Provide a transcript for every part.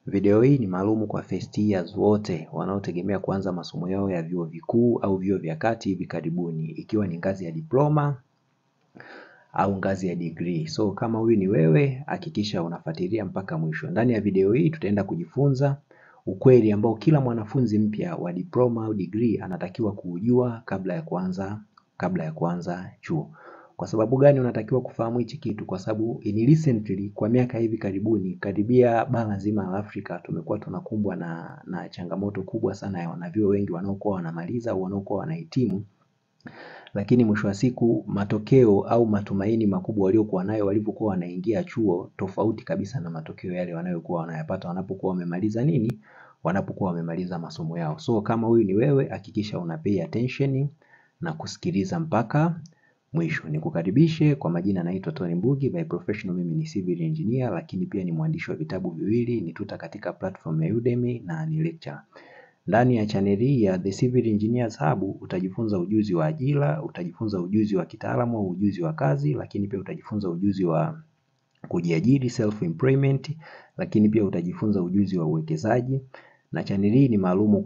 Video hii ni maalumu kwa first years wote wanaotegemea kuanza masomo yao ya vyuo vikuu au vyuo vya kati hivi karibuni, ikiwa ni ngazi ya diploma au ngazi ya degree. So kama huyu ni wewe, hakikisha unafuatilia mpaka mwisho. Ndani ya video hii tutaenda kujifunza ukweli ambao kila mwanafunzi mpya wa diploma au degree anatakiwa kujua kabla ya kuanza chuo. Kwa sababu gani unatakiwa kufahamu hichi kitu? Kwa sababu recently, kwa miaka hivi karibuni, karibia bara zima la Afrika tumekuwa tunakumbwa na changamoto kubwa sana ya wanavyuo wengi wanaokuwa wanamaliza au wanaokuwa wanahitimu, lakini mwisho wa siku matokeo au matumaini makubwa waliokuwa nayo walipokuwa wanaingia chuo tofauti kabisa na matokeo yale wanayokuwa wanayapata wanapokuwa wamemaliza nini? Wanapokuwa wamemaliza masomo yao. So kama huyu ni wewe, hakikisha una pay attention na kusikiliza mpaka mwisho. Nikukaribishe, kwa majina naitwa Tony Mbugi, by professional mimi ni civil engineer, lakini pia ni mwandishi wa vitabu viwili, ni tutor katika platform ya Udemy na ni lecturer. Ndani ya channel hii ya The Civil Engineers Hub utajifunza ujuzi wa ajira, utajifunza ujuzi wa kitaalamu au ujuzi wa kazi, lakini pia utajifunza ujuzi wa kujiajiri, self employment, lakini pia utajifunza ujuzi wa uwekezaji. Na channel hii ni maalumu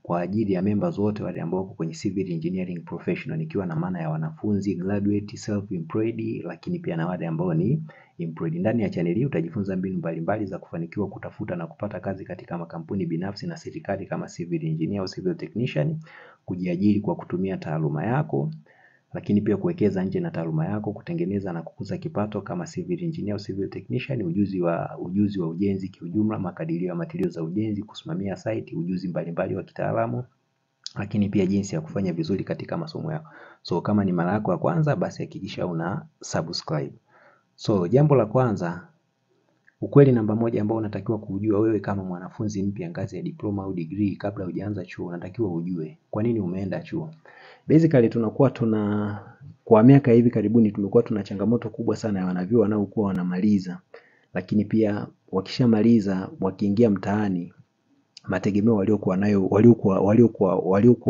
kwa ajili ya members wote wale ambao wako kwenye civil engineering professional, nikiwa na maana ya wanafunzi, graduate, self employed, lakini pia na wale ambao ni employed. Ndani ya channel hii utajifunza mbinu mbalimbali za kufanikiwa kutafuta na kupata kazi katika makampuni binafsi na serikali kama civil engineer au civil technician, kujiajiri kwa kutumia taaluma yako, lakini pia kuwekeza nje na taaluma yako, kutengeneza na kukuza kipato kama civil engineer au civil technician, ujuzi wa ujenzi kiujumla, makadirio ya materials za ujenzi, kusimamia site, ujuzi mbalimbali wa kitaalamu, lakini pia jinsi ya kufanya vizuri katika masomo yako. So kama ni mara yako ya kwanza, basi hakikisha una subscribe. So jambo la kwanza, ukweli namba moja ambao unatakiwa kujua wewe kama mwanafunzi mpya ngazi ya diploma au degree, kabla hujaanza chuo unatakiwa ujue kwa nini umeenda chuo. Basically kwa miaka hivi karibuni tumekuwa tuna changamoto kubwa sana ya wanavyuo wanaokuwa wanamaliza, lakini pia wakishamaliza wakiingia mtaani mategemeo waliokuwa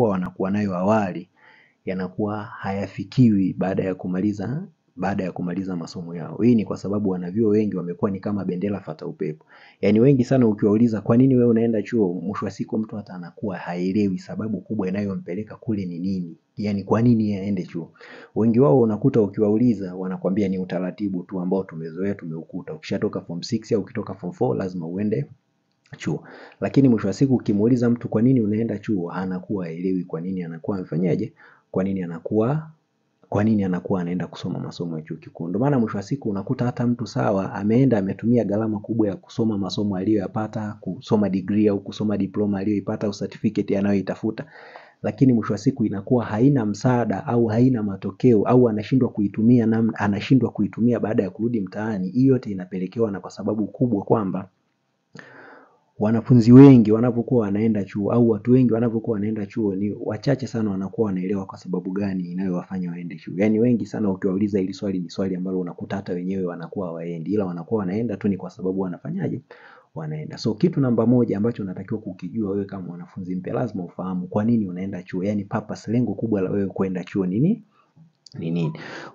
wanakuwa nayo awali yanakuwa hayafikiwi baada ya kumaliza masomo yao. Hii ni kwa sababu wanavyuo wengi wamekuwa ni kama bendera fata upepo. Yaani wengi sana ukiwauliza kwa nini wewe unaenda chuo, mwisho wa siku mtu hata anakuwa haelewi sababu kubwa inayompeleka kule ni nini. Yaani kwa nini aende chuo. Wengi wao unakuta ukiwauliza wanakuambia ni utaratibu tu ambao tumezoea tumeukuta. Ukishatoka form 6 au ukitoka form 4 lazima uende chuo. Lakini mwisho wa siku ukimuuliza mtu kwa nini unaenda chuo, anakuwa haelewi kwa nini anakuwa amefanyaje, kwa nini anakuwa anaenda kusoma masomo ya chuo kikuu. Ndio maana mwisho wa siku unakuta hata mtu sawa ameenda ametumia gharama kubwa ya kusoma masomo aliyoyapata, kusoma degree au kusoma diploma aliyoipata au certificate anayoitafuta, lakini mwisho wa siku inakuwa haina msaada au haina matokeo au anashindwa kuitumia baada ya kurudi mtaani. Hii yote inapelekewa na kwa sababu kubwa kwamba wanafunzi wengi wanapokuwa wanaenda chuo au watu wengi wanapokuwa wanaenda chuo ni wachache sana wanakuwa wanaelewa kwa sababu gani inayowafanya waende chuo. Yaani wengi sana ukiwauliza hili swali ni swali ambalo unakuta hata wenyewe wanakuwa hawaendi, ila wanakuwa wanaenda tu ni kwa sababu wanafanyaje? Wanaenda. So kitu namba moja ambacho unatakiwa kukijua wewe kama mwanafunzi mpya, lazima ufahamu kwa nini unaenda chuo. Yaani purpose, lengo kubwa la wewe kwenda chuo ni nini?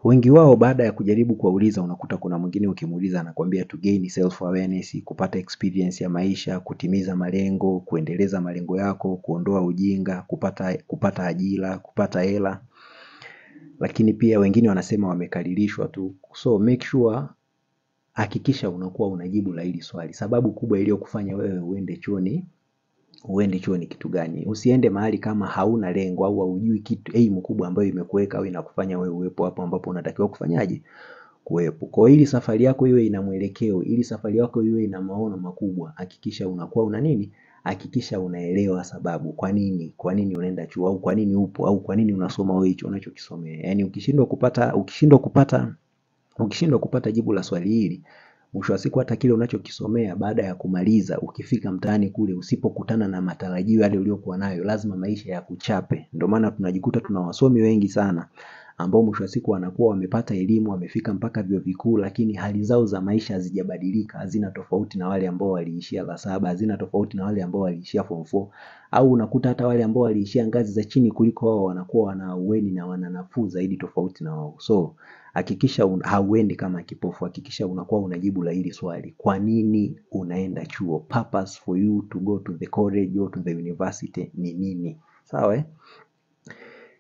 Wengi wao baada ya kujaribu kuwauliza unakuta kuna mwingine ukimuuliza anakuambia to gain self awareness, kupata experience ya maisha, kutimiza malengo, kuendeleza malengo yako, kuondoa ujinga, kupata ajira, kupata hela. Lakini pia wengine wanasema wamekaririshwa tu. So make sure, hakikisha unakuwa unajibu la hili swali. Sababu kubwa iliyokufanya wewe uende chuo ni kitu gani? Usiende mahali kama hauna lengo au hujui kitu aim kubwa ambayo imekuweka au inakufanya wewe uwepo hapo ambapo unatakiwa kufanyaje? Kuwepo. Kwa ili safari yako iwe ina mwelekeo, ili safari yako iwe ina maono makubwa, hakikisha unakuwa una nini? Hakikisha unaelewa sababu kwa nini unaenda chuo au kwa nini upo au kwa nini unasoma wewe hicho unachokisomea. Yaani ukishindwa kupata jibu la swali hili, mwisho wa siku hata kile unachokisomea baada ya kumaliza ukifika mtaani kule usipokutana na matarajio yale uliyokuwa nayo, lazima maisha yakuchape. Ndio maana tunajikuta tuna wasomi wengi sana ambao mwisho wa siku wanakuwa wamepata elimu, wamefika mpaka vyuo vikuu, lakini hali zao za maisha hazijabadilika, hazina tofauti na wale ambao waliishia la 7, hazina tofauti na wale ambao waliishia form 4, au unakuta hata wale ambao waliishia ngazi za chini kuliko wao wanakuwa wana uweni na wana nafuu zaidi tofauti na wao. So Hakikisha hauendi kama kipofu, hakikisha unakuwa unajibu la hili swali. Kwa nini unaenda chuo? Purpose for you to go to the college or to the university ni nini? Sawa?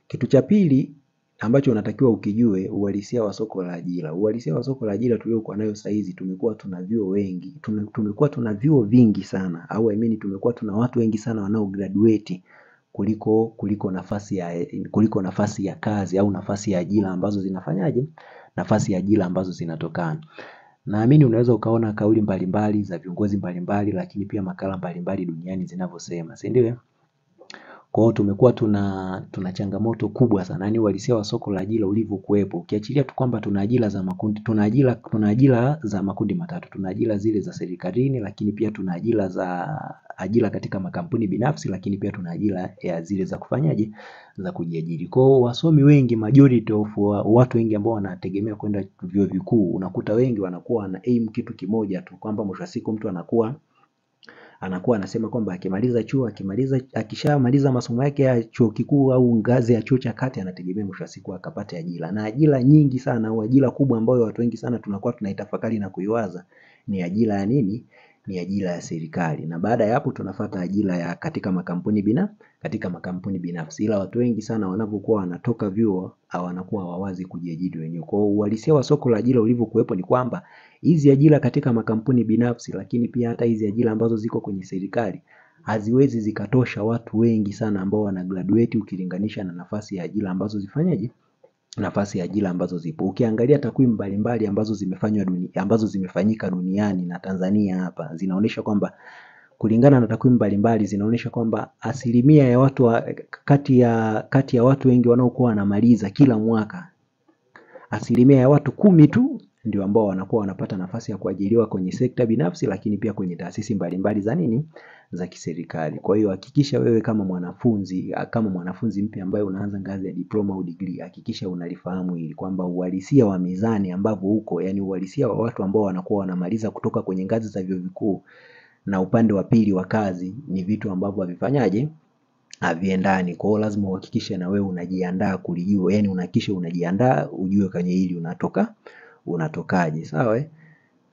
Kitu cha pili ambacho unatakiwa ukijue, uhalisia wa soko la ajira. Uhalisia wa soko la ajira tuliokuwa nayo sasa hizi, tumekuwa tuna vyuo wengi, tumekuwa tuna vyuo vingi sana, au tumekuwa tuna watu wengi sana wanao graduate kuliko nafasi ya kazi au nafasi ya ajira ambazo zinafanyaje? Nafasi ya ajira ambazo zinatokana. Naamini unaweza ukaona kauli mbalimbali za viongozi mbalimbali, lakini pia makala mbalimbali duniani zinavyosema, si ndio? Kwa hiyo tumekuwa tuna changamoto kubwa sana. Yaani uhalisia wa soko la ajira ulivyokuwepo. Ukiachilia tu kwamba tuna ajira za makundi, tuna ajira za makundi matatu. Tuna ajira zile za serikalini, lakini pia tuna ajira katika makampuni binafsi, lakini pia tuna ajira ya zile za kufanyaje? Za kujiajiri. Kwa hiyo wasomi wengi, majority of watu wengi ambao wanategemea kwenda vyuo vikuu, unakuta wengi wanakuwa na aim kitu kimoja tu, kwamba mwisho wa siku mtu anakuwa anasema kwamba akishamaliza masomo yake ya chuo kikuu au ngazi ya chuo cha kati, anategemea mwisho wa siku akapate ajira. Na ajira nyingi sana au ajira kubwa ambayo watu wengi sana tunakuwa tunaitafakari na kuiwaza ni ajira ya nini? Ni ajira ya serikali. Na baada ya hapo tunafuata ajira ya katika makampuni binafsi. Ila watu wengi sana wanapokuwa wanatoka vyuo wanakuwa hawawazi kujiajiri wenyewe. Kwa hiyo uhalisia wa soko la ajira ulivyokuwepo ni kwamba hizi ajira katika makampuni binafsi, lakini pia hata hizi ajira ambazo ziko kwenye serikali haziwezi zikatosha watu wengi sana ambao wana graduate ukilinganisha na nafasi ya ajira ambazo zifanyaje? Nafasi ya ajira ambazo zipo. Ukiangalia takwimu mbalimbali ambazo zimefanyika duniani na Tanzania hapa, zinaonyesha kwamba kulingana na takwimu mbalimbali zinaonyesha kwamba asilimia ya watu kati ya watu wengi wanaokuwa wanamaliza kila mwaka, asilimia ya watu 10 tu ndio ambao wanakuwa wanapata nafasi ya kuajiriwa kwenye sekta binafsi, lakini pia kwenye taasisi mbalimbali za nini? Za kiserikali. Kwa hiyo hakikisha wewe kama mwanafunzi mpya ambaye unaanza ngazi ya diploma au degree, hakikisha unalifahamu hili kwamba uhalisia wa mizani ambavyo uko, yani uhalisia wa watu ambao wanakuwa wanamaliza kutoka kwenye ngazi za vyuo vikuu na upande wa pili wa kazi ni vitu ambavyo havifanyaje? Haviendani. Kwa hiyo lazima uhakikishe na wewe unajiandaa kulijua, yani unahakikisha unajiandaa ujue kwenye hili unatokaje. Sawa?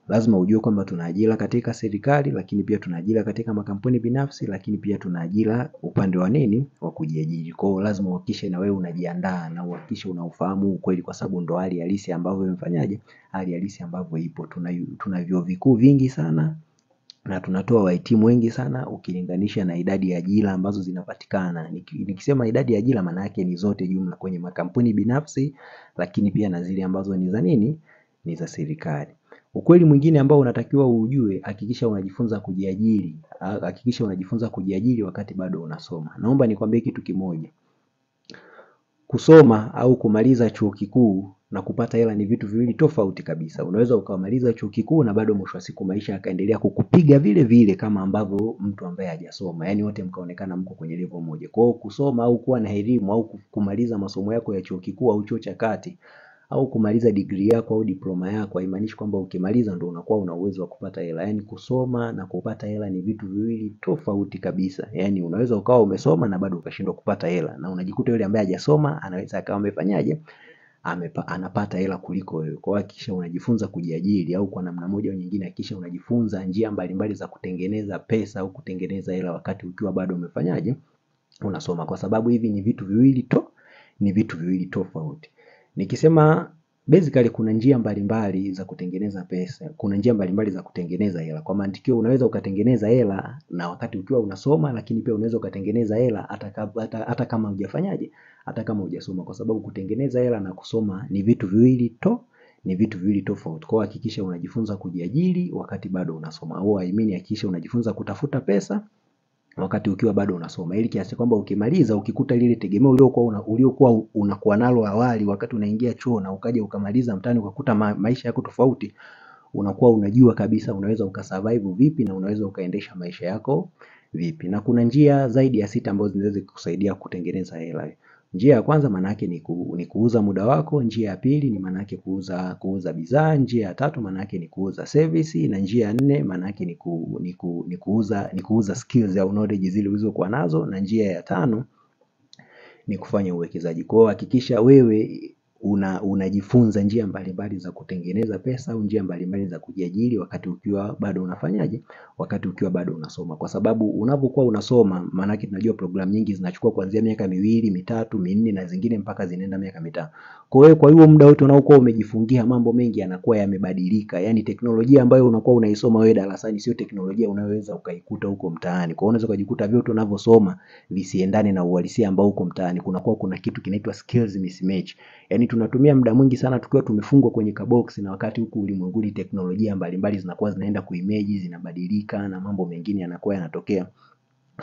Lazima ujue kwamba tuna ajira katika serikali, lakini pia tuna ajira katika makampuni binafsi, lakini pia tuna ajira upande wa nini? Wa kujiajiri. Kwa hiyo lazima uhakikishe na wewe unajiandaa na uhakikishe unaufahamu ukweli, kwa sababu ndo hali halisi ambavyo imefanyaje? Hali halisi ambavyo ipo. Tuna vyuo vikuu vingi sana na tunatoa wahitimu wengi sana ukilinganisha na idadi ya ajira ambazo zinapatikana. Nikisema idadi ya ajira maana yake ni zote jumla kwenye makampuni binafsi, lakini pia na zile ambazo ni za nini? Ni za serikali. Ukweli mwingine ambao unatakiwa ujue, hakikisha unajifunza kujiajiri. Hakikisha unajifunza kujiajiri wakati bado unasoma. Naomba nikwambie kitu kimoja. Kusoma au kumaliza chuo kikuu na kupata hela ni vitu viwili tofauti kabisa. Unaweza ukamaliza chuo kikuu na bado mwisho wa siku maisha yakaendelea kukupiga vile vile kama ambavyo mtu ambaye hajasoma. Yaani wote mkaonekana mko kwenye level moja. Kwa hiyo kusoma au kuwa na elimu au kumaliza masomo yako ya chuo kikuu au chuo cha kati au kumaliza degree yako au diploma yako haimaanishi kwamba ukimaliza ndio unakuwa una uwezo wa kupata hela. Yaani kusoma na kupata hela ni vitu viwili tofauti kabisa. Yaani unaweza ukawa umesoma na bado ukashindwa kupata hela, na unajikuta yule ambaye hajasoma anaweza akawa amefanyaje? Anapata hela kuliko wewe. Kwa hiyo hakikisha unajifunza kujiajiri, au kwa namna moja au nyingine hakikisha unajifunza njia mbalimbali za kutengeneza pesa au kutengeneza hela wakati ukiwa bado umefanyaje? Unasoma, kwa sababu hivi ni vitu viwili tofauti. Nikisema basically kuna njia mbalimbali za kutengeneza pesa, kuna njia mbalimbali za kutengeneza hela. Kwa mantikio unaweza ukatengeneza hela na wakati ukiwa unasoma, lakini pia unaweza ukatengeneza hela hata kama hujafanyaje? Hata kama hujasoma, kwa sababu kutengeneza hela na kusoma ni vitu viwili tofauti. Kwa hiyo hakikisha unajifunza kujiajiri wakati bado unasoma. Au hakikisha unajifunza kutafuta pesa wakati ukiwa bado unasoma, ili kiasi kwamba ukimaliza ukikuta lile tegemeo uliokuwa unakuwa nalo awali wakati unaingia chuo na ukaja ukamaliza mtaani ukakuta maisha yako tofauti, unakuwa unajua kabisa unaweza ukasurvive vipi na unaweza ukaendesha maisha yako vipi. Na kuna njia zaidi ya 6 ambazo zinaweza kukusaidia kutengeneza hela. Njia ya kwanza maana yake ni kuuza muda wako. Njia ya pili ni maana yake kuuza bidhaa. Njia ya tatu maana yake ni kuuza service, na njia ya 4 maana yake ni kuuza skills au knowledge zile ulizokuwa nazo, na njia ya 5 ni kufanya uwekezaji. Kwa hiyo hakikisha wewe unajifunza njia mbalimbali za kutengeneza pesa au njia mbalimbali za kujiajiri wakati ukiwa bado unafanyaje, wakati ukiwa bado unasoma. Kwa sababu unapokuwa unasoma, maana yake tunajua program nyingi zinachukua kuanzia miaka 2, 3, 4 na zingine mpaka zinaenda miaka 5. Kwa hiyo muda wote unaokuwa umejifungia, mambo mengi yanakuwa yamebadilika. Yaani teknolojia ambayo unakuwa unaisoma wewe darasani sio teknolojia unayoweza ukaikuta huko mtaani. Kwa hiyo unaweza kujikuta vyote unavyosoma visiendane na uhalisia ambao uko mtaani. Kuna kitu kinaitwa skills mismatch. Yaani tunatumia muda mwingi sana tukiwa tumefungwa kwenye kabox, na wakati huku ulimwenguni teknolojia mbalimbali zinakuwa zinaenda kuimeji, zinabadilika na mambo mengine yanakuwa yanatokea.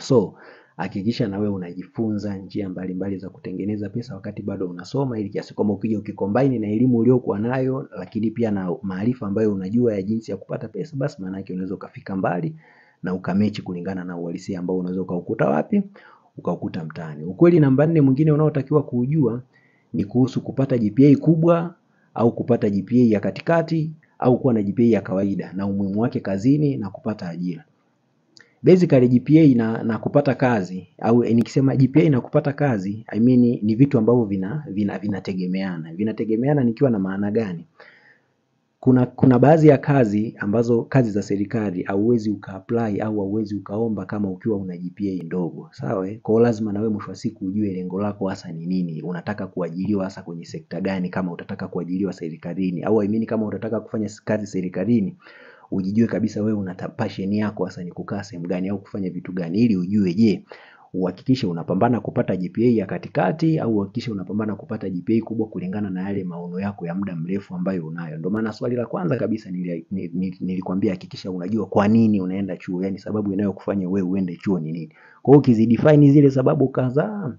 So hakikisha na wewe unajifunza njia mbalimbali za kutengeneza pesa wakati bado unasoma, ili kiasi kwamba ukija ukicombine na elimu uliyokuwa nayo, lakini pia na maarifa ambayo unajua ya jinsi ya kupata pesa, basi maana yake unaweza ukafika mbali na ukamechi kulingana na uhalisia ambao unaweza ukaukuta wapi, ukaukuta mtaani. Ukweli namba 4 mwingine unaotakiwa kuujua ni kuhusu kupata GPA kubwa au kupata GPA ya katikati au kuwa na GPA ya kawaida, na umuhimu wake kazini na kupata ajira. Basically GPA na kupata kazi, au nikisema GPA na kupata kazi, I mean ni vitu ambavyo vinategemeana. Vinategemeana nikiwa na maana gani? Kuna baadhi ya kazi ambazo kazi za serikali hauwezi ukaapply au hauwezi ukaomba kama ukiwa una GPA ndogo. Sawa? Kwa hiyo lazima na wewe mwisho wa siku ujue lengo lako hasa ni nini. Unataka kuajiriwa hasa kwenye sekta gani, kama utataka kuajiriwa serikalini, au I mean kama utataka kufanya kazi serikalini, ujijue kabisa wewe una passion yako hasa ni kukaa sehemu gani au kufanya vitu gani, ili ujue je, uhakikishe unapambana kupata GPA ya katikati au uhakikishe unapambana kupata GPA kubwa kulingana na yale maono yako ya muda mrefu ambayo unayo. Ndio maana swali la kwanza kabisa nilikwambia hakikisha unajua kwa nini unaenda chuo, yani sababu inayokufanya wewe uende chuo ni nini. Kwa hiyo ukizidefine zile sababu kadhaa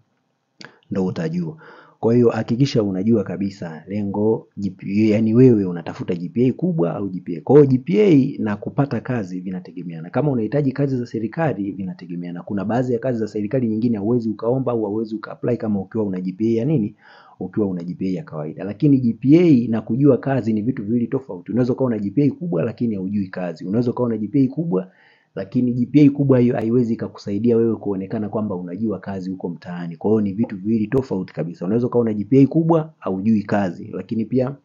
ndio utajua. Kwa hiyo hakikisha unajua kabisa lengo GPA, yani wewe unatafuta GPA kubwa au GPA. Kwa hiyo GPA na kupata kazi vinategemeana. Kama unahitaji kazi za serikali vinategemeana. Kuna baadhi ya kazi za serikali nyingine hauwezi ukaomba au hauwezi ukaapply kama ukiwa una GPA ya nini? Ukiwa una GPA ya kawaida. Lakini GPA na kujua kazi ni vitu viwili tofauti. Unaweza kuwa una GPA kubwa lakini haujui kazi. Unaweza kuwa una GPA kubwa lakini GPA kubwa hiyo haiwezi kukusaidia wewe kuonekana kwamba unajua kazi huko mtaani. Kwa hiyo ni vitu viwili tofauti kabisa. Unaweza kuwa una GPA kubwa haujui kazi, lakini pia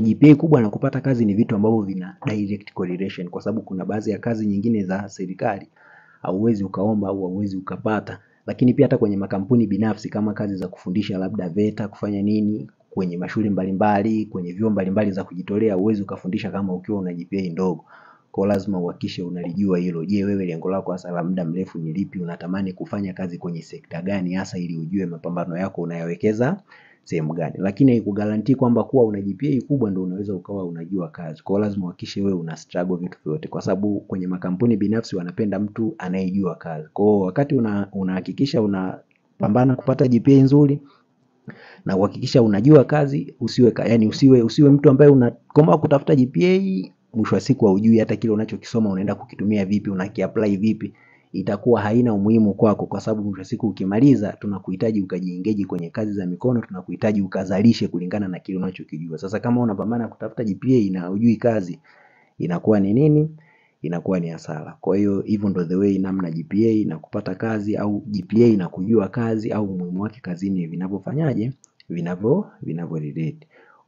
GPA kubwa na kupata kazi ni vitu ambavyo vina direct correlation, kwa sababu kuna baadhi ya kazi nyingine za serikali hauwezi ukaomba au hauwezi ukapata. Lakini pia hata kwenye makampuni binafsi kama kazi za kufundisha labda VETA, kufanya nini kwenye mashule mbalimbali, kwenye vyuo mbalimbali za kujitolea, hauwezi ukafundisha kama ukiwa una GPA ndogo. Kwa lazima uhakikishe unalijua hilo. Je, wewe lengo lako hasa la muda mrefu ni lipi? Unatamani kufanya kazi kwenye sekta gani hasa, ili ujue mapambano yako unayawekeza sehemu gani. Lakini haikugarantii kwamba kuwa una GPA kubwa ndio unaweza ukawa unajua kazi. Kwa lazima uhakikishe wewe una struggle vitu vyote, kwa sababu kwenye makampuni binafsi wanapenda mtu anayejua kazi. Kwa wakati unahakikisha unapambana kupata GPA nzuri na uhakikisha unajua kazi, usiwe mtu ambaye unakomba kutafuta GPA, mwisho wa siku haujui hata kile unachokisoma unaenda kukitumia vipi, unakiapply vipi, itakuwa haina umuhimu kwako, kwa sababu mwisho wa siku ukimaliza tunakuhitaji ukajiengage kwenye kazi za mikono, tunakuhitaji ukazalishe kulingana na kile unachokijua. Sasa kama unapambana kutafuta GPA na hujui kazi, inakuwa ni nini? Inakuwa ni hasara. Kwa hiyo hivyo ndio the way namna GPA na kupata kazi au GPA na kujua kazi au umuhimu wake kazini vinavyofanyaje, relate.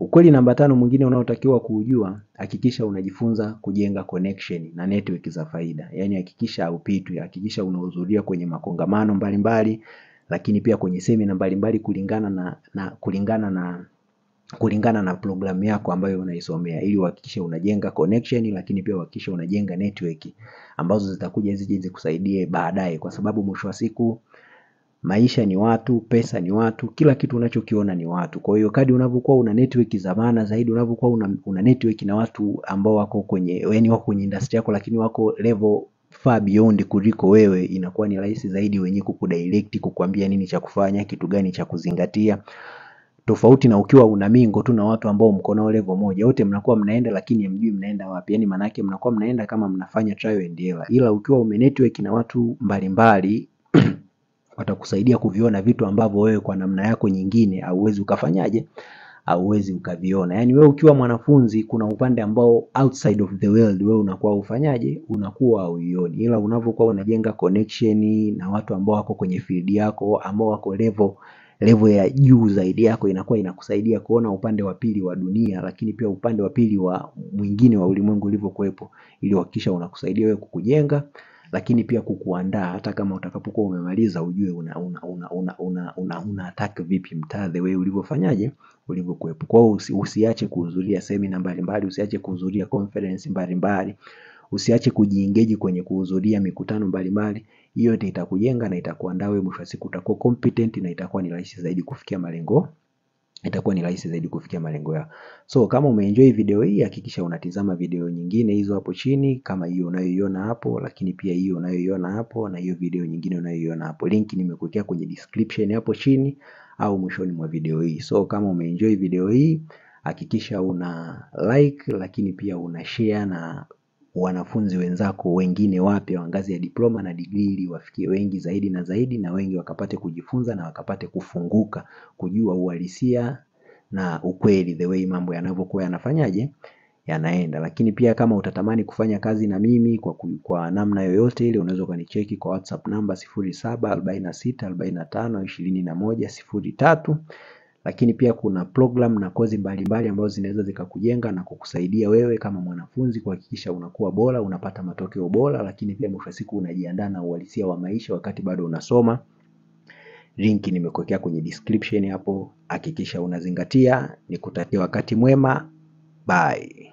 Ukweli namba 5 mwingine unaotakiwa kujua, hakikisha unajifunza kujenga connection na network za faida. Yaani hakikisha haupitwi, hakikisha unahudhuria kwenye makongamano mbalimbali, lakini pia kwenye semina mbalimbali kulingana na programu yako ambayo unaisomea, ili uhakikishe unajenga connection, lakini pia uhakikishe unajenga network ambazo zitakuja zije kusaidie baadaye, kwa sababu mwisho wa siku maisha ni watu, pesa ni watu, kila kitu unachokiona ni watu. Kwa hiyo kadri unavyokuwa una network za maana zaidi, unavyokuwa una network na watu ambao wako kwenye industry yako, lakini wako level far beyond kuliko wewe, inakuwa ni rahisi zaidi wenyewe kukudirect, kukuambia nini cha kufanya, kitu gani cha kuzingatia. Tofauti na ukiwa una mingo tu na watu ambao mko nao level moja, wote mnakuwa mnaenda lakini hamjui mnaenda wapi. Yaani maana yake mnakuwa mnaenda kama mnafanya trial and error. Ila ukiwa umenetwork na watu mbalimbali watakusaidia kuviona vitu ambavyo wewe kwa namna yako nyingine hauwezi ukafanyaje, hauwezi ukaviona. Yaani wewe ukiwa mwanafunzi kuna upande ambao outside of the world wewe unakuwa ufanyaje, unakuwa hauioni. Ila unavyokuwa unajenga connection na watu ambao wako kwenye field yako, ambao wako level level ya juu zaidi yako, inakuwa inakusaidia kuona upande wa pili wa dunia, lakini pia upande wa pili wa mwingine wa ulimwengu ulivyokuwepo, ili kuhakikisha unakusaidia wewe kukujenga, lakini pia kukuandaa hata kama utakapokuwa umemaliza ujue una attack vipi mtaa the way ulivyofanyaje ulivyokuwepo. Kwa hiyo usiache kuhudhuria semina mbalimbali, usiache kuhudhuria conference mbalimbali, usiache kujiengage kwenye kuhudhuria mikutano mbalimbali. Hiyo yote itakujenga na itakuandaa wewe, mwisho wa siku utakuwa competent na itakuwa ni rahisi zaidi kufikia malengo. Yao. So kama umeenjoy video hii, hakikisha unatizama video nyingine hizo hapo chini, kama hiyo unayoiona hapo, lakini pia hiyo unayoiona hapo na hiyo video nyingine unayoiona hapo. Link nimekuwekea kwenye description hapo chini au mwishoni mwa video hii. So kama umeenjoy video hii, hakikisha una like, lakini pia una share na wanafunzi wenzako wengine wapya wa ngazi ya diploma na degree, ili wafikie wengi zaidi na zaidi, na wengi wakapate kujifunza na wakapate kufunguka kujua uhalisia na ukweli the way mambo yanavyokuwa yanafanyaje yanaenda. Lakini pia kama utatamani kufanya kazi na mimi kwa namna yoyote ile, unaweza ukanicheki kwa WhatsApp namba 0746452103. Lakini pia kuna program na kozi mbalimbali ambazo zinaweza zikakujenga na kukusaidia wewe kama mwanafunzi kuhakikisha unakuwa bora, unapata matokeo bora, lakini pia mwisho wa siku unajiandaa na uhalisia wa maisha wakati bado unasoma. Link nimekuwekea kwenye description hapo, hakikisha unazingatia. Nikutakia wakati mwema. Bye.